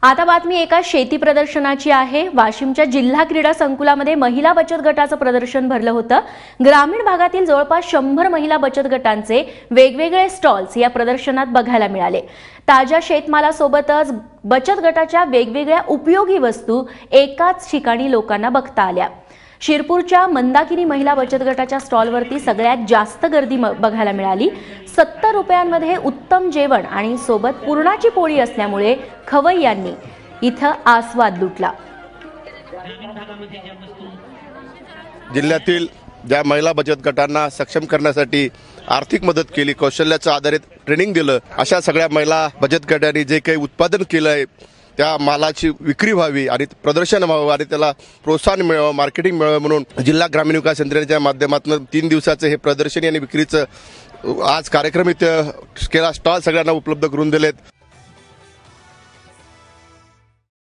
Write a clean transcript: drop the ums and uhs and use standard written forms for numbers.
आता बातमी एका शेती प्रदर्शनाची आहे। वाशिमच्या जिल्हा क्रीडा संकुलामध्ये महिला बचत गटाचं प्रदर्शन भरलं होतं। ग्रामीण भागातील जवळपास 100 महिला बचत गटांचे वेगवेगळे स्टॉल्स या प्रदर्शनात बघायला मिळाले। ताज्या शेतमालासोबतच बचत गटाच्या वेगवेगळ्या उपयोगी वस्तू एकाच ठिकाणी लोकांना बघता आल्या। शिरपूरच्या मंदाकिनी महिला बचत गटाच्या स्टॉलवरती सगळ्यात जास्त गर्दी बघायला मिळाली। 70 रुपयांमध्ये उत्तम जेवण आणि सोबत पुरणाची पोळी असल्यामुळे खवय्यांनी इथं आस्वाद लुटला। जिल्ह्यातील ज्या महिला बचत गटांना सक्षम करण्यासाठी आर्थिक मदत केली, कौशल्याचं आधारित ट्रेनिंग दिलं, अशा सगळ्या महिला बचत गटांनी जे काही उत्पादन केलंय त्या मालाची विक्री व्हावी आणि प्रदर्शन व्हावं आणि त्याला प्रोत्साहन मिळावं, मार्केटिंग मिळावं म्हणून जिल्हा ग्रामीण विकास यंत्रणेच्या माध्यमातून 3 दिवसाचं हे प्रदर्शनी आणि विक्रीचं आज कार्यक्रम इथं केला। स्टॉल सगळ्यांना उपलब्ध करून दिलेत।